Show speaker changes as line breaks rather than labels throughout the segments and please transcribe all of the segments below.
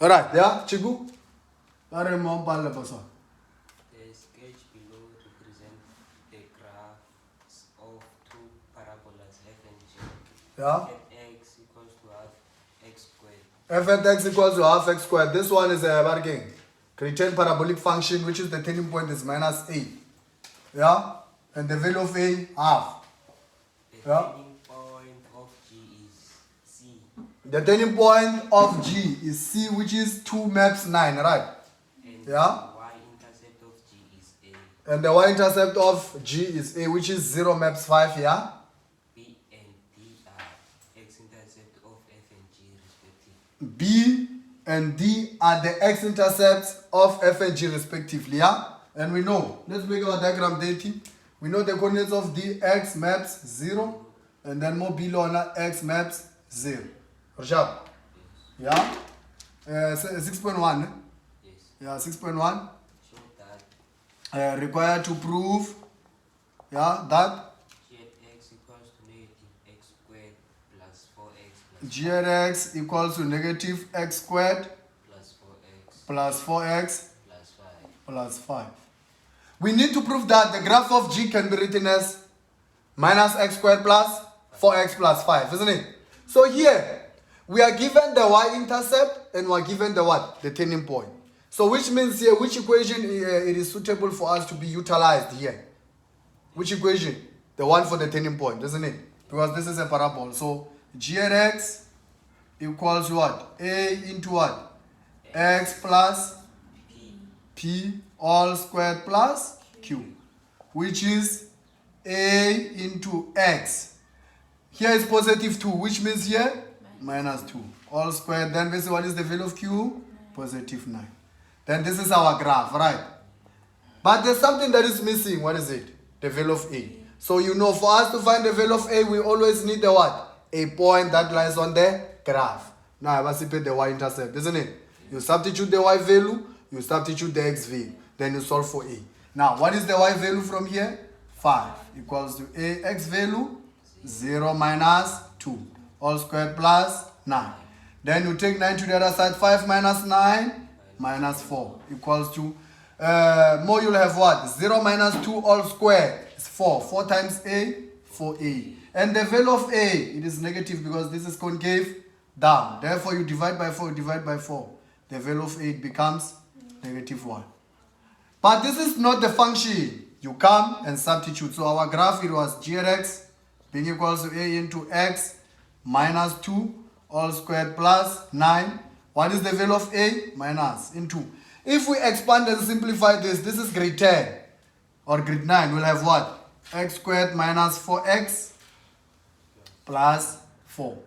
Alright, yeah, Chigu? Are mo pala boso.
The sketch below represents the graphs of two parabolas f and g.
Yeah?
F x equals to half x squared.
F at x equals to half x squared. This one is a bargain. Return parabolic function, which is the turning point is minus a. Yeah? And the value of a, half.
The
Yeah?
turning point of g is c.
The turning point of G is C, which is 2 maps 9, right?
And
Yeah?
the y-intercept of g is a.
And the y-intercept of G is A, which is 0 maps 5, yeah?
B and D are x-intercept of f and g respectively.
B and D are the x-intercepts of F and G respectively, yeah? And we know, let's make our diagram dating. We know the coordinates of D, x maps 0, and then more below x maps 0. Rashab?
Yes.
Yeah? 6.1,
Yes.
yeah, 6.1.
Show that
Required to prove, yeah, that
g at x equals to negative x squared plus 4x plus
G at x equals to negative x squared
plus 4x
plus 4x
plus 5.
plus 5. We need to prove that the graph of G can be written as minus x squared plus 4x plus 5, isn't it? So here, we are given the y-intercept and we are given the what? The turning point. So which means here, which equation it is suitable for us to be utilized here? Which equation? The one for the turning point, isn't it? Because this is a parabola. So G at x equals what? A into what? X plus
P.
P all squared plus Q, which is A into X. Here is positive 2, which means here minus 2. All squared. Then basically what is the value of Q? Positive 9. Then this is our graph, right? But there's something that is missing. What is it? The value of A. So you know, for us to find the value of A, we always need the what? A point that lies on the graph. Now I must put the y-intercept, isn't it? You substitute the y value, you substitute the x value, then you solve for A. Now, what is the y value from here? 5 equals to A x value 0 minus 2 all squared plus 9. Then you take 9 to the other side. 5 minus 9 minus 4 equals to more you'll have what? 0 minus 2 all squared is 4. 4 times A, 4A. And the value of A, it is negative because this is concave down. Therefore, you divide by 4, you divide by 4. The value of A becomes negative 1. But this is not the function. You come and substitute. So our graph, it was G at x being equals to A into x minus 2 all squared plus 9. What is the value of A? Minus into. If we expand and simplify this, this is grade 10 or grade 9. We'll have what? X squared minus 4x plus 4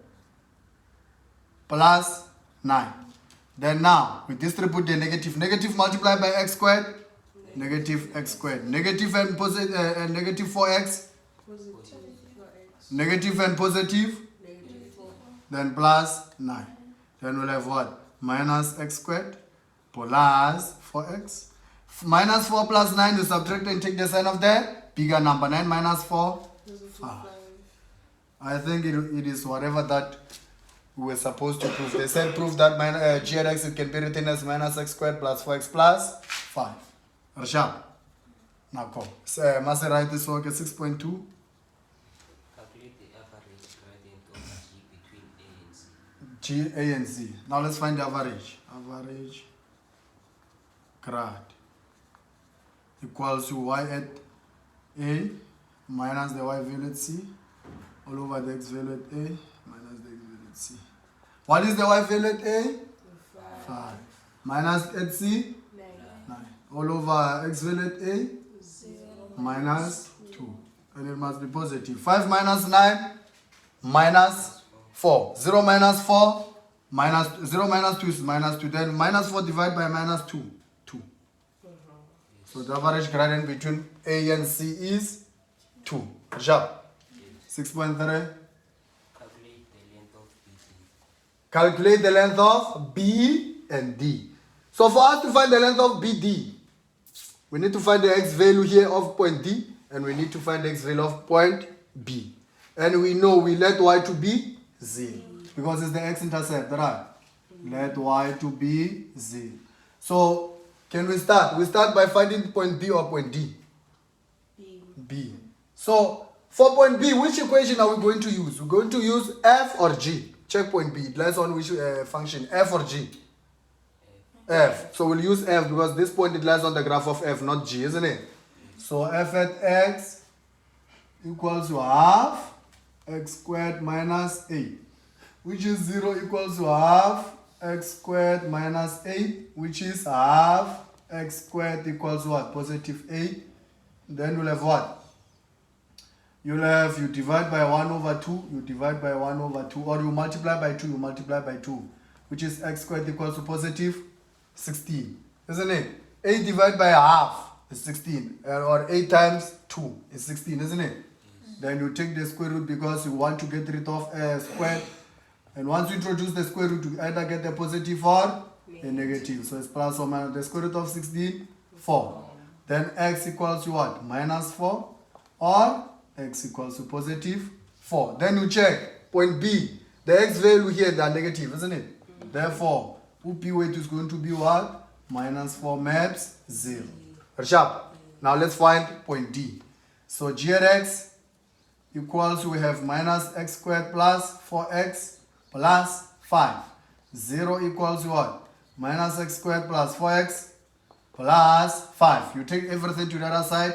plus 9. Then now, we distribute the negative. Negative multiplied by x squared, negative x squared. Negative and positive, negative 4x, negative and positive, then plus 9. Then we'll have what? Minus x squared plus 4x. Minus 4 plus 9, you subtract and take the sign of the bigger number. 9 minus 4, 5. I think it is whatever that we were supposed to prove. They said prove that G at x it can be written as minus x squared plus 4x plus 5. Rashab. Now go. So, must I write this work at 6.2?
Calculate the average gradient of g between A and C.
G, A, and Z. Now let's find the average. Average grad equals to y at A minus the y value at C all over the x value at A minus the x value at C. What is the y value at A? 5. Minus at C? 9. All over x value at A?
0
Minus 2. And it must be positive. 5 minus 9 minus 4. 0 minus 4 minus 0 minus 2 is minus 2. Then minus 4 divided by minus 2. 2. So the average gradient between A and C is 2. Rashab. 6.3.
Calculate the length of B.
Calculate the length of B and D. So for us to find the length of BD, we need to find the x value here of point D, and we need to find the x value of point B. And we know we let y to be 0, because it's the x-intercept, right? Let y to be 0. So, can we start? We start by finding point B or point D? B. So, for point B, which equation are we going to use? We're going to use f or g. Check point B. It lies on which function? F or g? F. So we'll use f because this point it lies on the graph of f, not g, isn't it? So f at x equals to half x squared minus 8, which is 0 equals to half x squared minus 8, which is half x squared equals to what? Positive 8. Then we'll have what? You'll have, you divide by 1 over 2, you divide by 1 over 2, or you multiply by 2, you multiply by 2, which is x squared equals to positive 16, isn't it? 8 divided by half is 16, or 8 times 2 is 16, isn't it? Then you take the square root because you want to get rid of a square. And once you introduce the square root, you either get a positive or a negative. So it's plus or minus the square root of 16, 4. Then x equals to what? Minus 4 or x equals to positive 4. Then you check point B. The x value here, they are negative, isn't it? Therefore, UP weight is going to be what? Minus 4 maps 0. Sharp. Now let's find point D. So g at x equals to, we have minus x squared plus 4x plus 5. 0 equals to what? Minus x squared plus 4x plus 5. You take everything to the other side.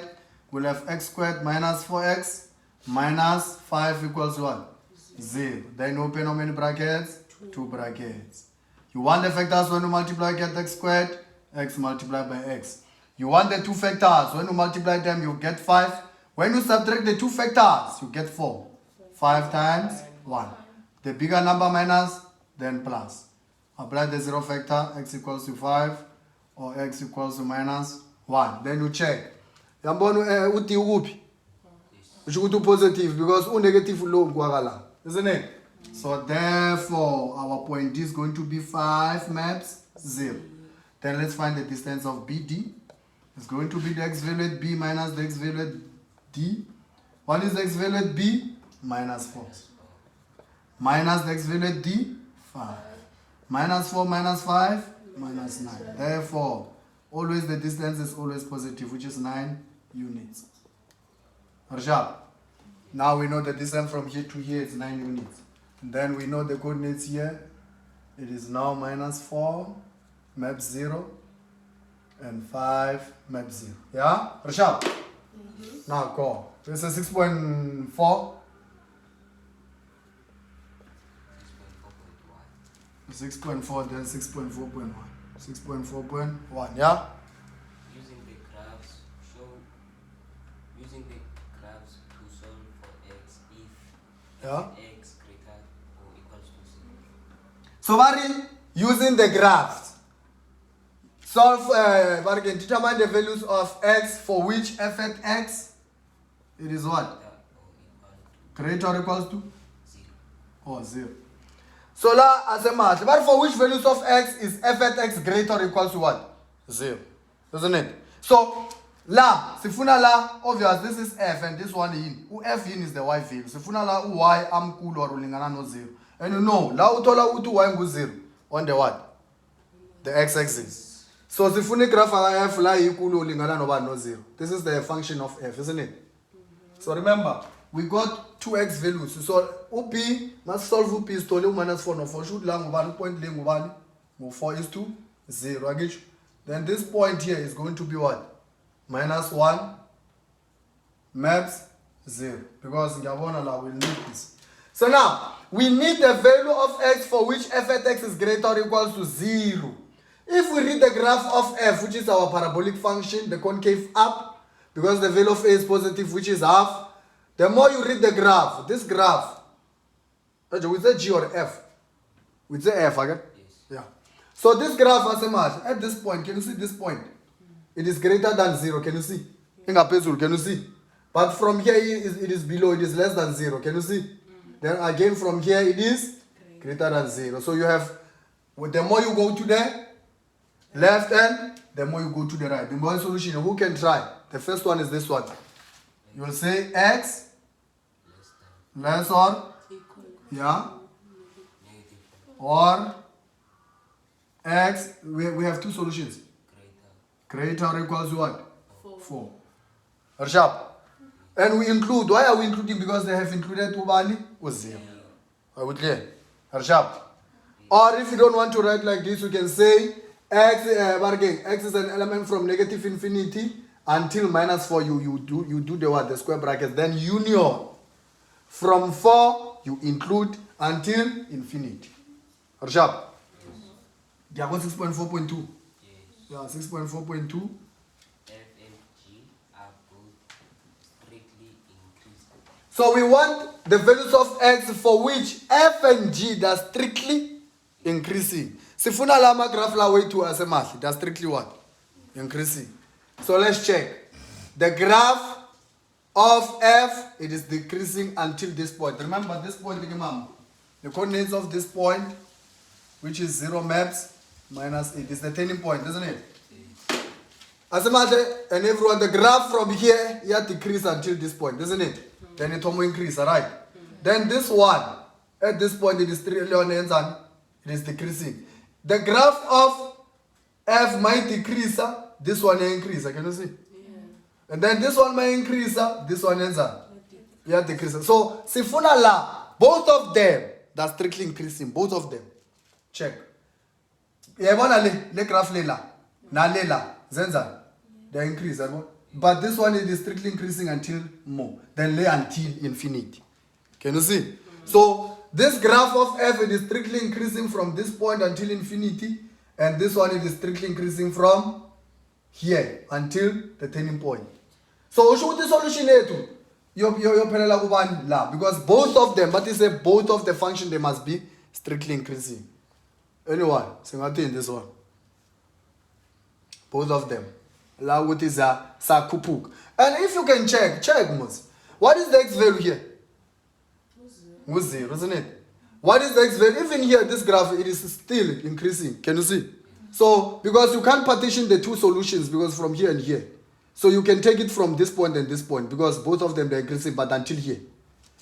We'll have x squared minus 4x minus 5 equals to what? 0. Then open how many brackets? 2 brackets. You want the factors when you multiply, get x squared, x multiplied by x. You want the two factors. When you multiply them, you get 5. When you subtract the two factors, you get 4. 5 times 1. The bigger number minus, then plus. Apply the 0 factor, x equals to 5, or x equals to minus 1. Then you check. Yambona uthi ukuphi? Usho ukuthi positive because negative low kwakala, isn't it? So therefore our point D is going to be 5 maps 0. Then let's find the distance of BD. It's going to be the x value at B minus the x value at D. What is the x value at B? Minus 4. Minus the x value at D? 5. Minus 4 minus 5? Minus 9. Therefore, always the distance is always positive, which is 9 units. Sharp. Now we know the distance from here to here is 9 units. And then we know the coordinates here. It is now minus 4, map 0, and 5, map 0. Yeah? Sharp. Now go. This is 6.4. 6.4, then 6.4.1. 6.4.1, yeah?
Using the graphs to solve for x if x greater or equals to 0.
So Bari, using the graphs, solve, Bari can determine the values of x for which f at x, it is what? Greater or equals to?
0.
Oh, 0. So la as a math, but for which values of x is f at x greater or equals to what? 0. Isn't it? So la, sifuna la, obvious, this is f and this one in. F in is the y value. Sifuna la y amkulu or ulingana no 0. And you know, la utola utu y ngu 0 on the what? The x-axis. So sifuna graph la f la ikulu ulingana no 0. This is the function of f, isn't it? So remember, we got 2x values. So UP must solve UP is totally minus 4 no 4 should lang 1 point lang 1 move 4 is to 0. I get you. Then this point here is going to be what? Minus 1 maps 0. Because ngiyabona will need this. So now we need the value of x for which f at x is greater or equals to 0. If we read the graph of f, which is our parabolic function, the concave up, because the value of a is positive, which is half. The more you read the graph, this graph, with the G or F? With the F, again?
Yes.
Yeah. So this graph, as a math, at this point, can you see this point? It is greater than 0, can you see? Can you see? But from here, it is below, it is less than 0, can you see? Then again, from here, it is greater than 0. So you have, the more you go to the left hand, the more you go to the right. The more solution, who can try? The first one is this one. You will say x less or yeah or X, we have two solutions.
Greater.
Greater or equals to what?
4.
4. Are sharp? And we include, why are we including? Because they have included ubani or 0. Are we clear? Are sharp? Or if you don't want to write like this, you can say x, x is an element from negative infinity until minus 4. You do the what? The square bracket. Then union. From 4, you include until infinity. Are sharp? Yeah, 6.4.2.
Yes.
Yeah, 6.4.2.
F and G are both strictly increased.
So we want the values of x for which f and g are strictly increasing. Sifuna lama graph la way to asemathi. That's strictly what? Increasing. So let's check. The graph of f, it is decreasing until this point. Remember this point, the coordinates of this point, which is 0 maps minus 8, is the turning point, isn't it? Asemathi, and everyone, the graph from here, decrease until this point, isn't it? Then it will increase, alright? Then this one, at this point, it is 3 it is decreasing. The graph of f might decrease, this one increase, can you see?
Yeah.
And then this one might increase, this one ends up. Yeah, decrease. So, sifuna la, both of them, that's strictly increasing, both of them. Check. Le graph lela, na lela, zenza, they increase, but this one it is strictly increasing until more, then lay until infinity. Can you see? So this graph of f it is strictly increasing from this point until infinity, and this one it is strictly increasing from here until the turning point. So show the solution here too. Because both of them, but it's a both of the function they must be strictly increasing. Anyone, in this one. Both of them. La what is a sakupuk. And if you can check Mus. What is the x value here? 0, isn't it? What is the x value? Even here, this graph, it is still increasing. Can you see? So, because you can't partition the two solutions, because from here and here. So you can take it from this point and this point, because both of them they're increasing, but until here.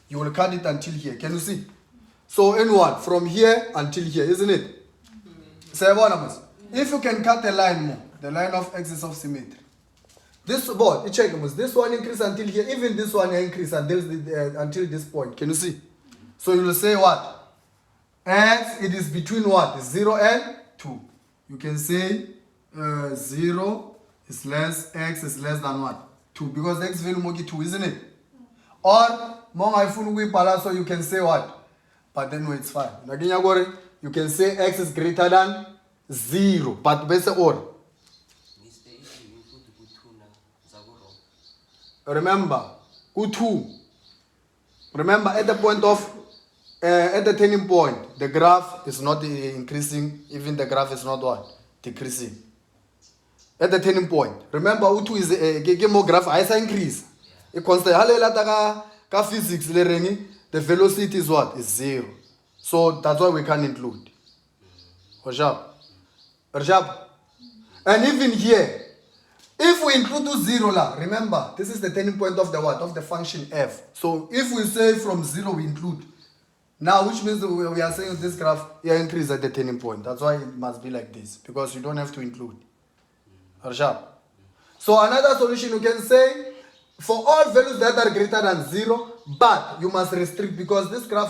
You will cut it until here. Can you see? So N1, from here until here, isn't it? If you can cut the line more, the line of axis of symmetry. This board, check this one increase until here, even this one increase until this point. Can you see? So you will say what? X, it is between what? 0 and 2. You can say 0 is less, x is less than what? 2. Because the x value mogi 2, isn't it? Or, so you can say what? But then no, it's fine. You can say x is greater than 0. But better or. Remember, U2. Remember, at the point of, at the turning point, the graph is not increasing, even the graph is not what? Decreasing. At the turning point. Remember, U2 is a more graph, I increase. It constant. Ka physics, the velocity is what? Is 0. So that's why we can't include. Rajab. And even here, if we include 0 la, remember, this is the turning point of the what? Of the function f. So if we say from 0 we include, now which means we are saying this graph increase at the turning point. That's why it must be like this, because you don't have to include. Rajab. So another solution you can say, for all values that are greater than 0, but you must restrict, because this graph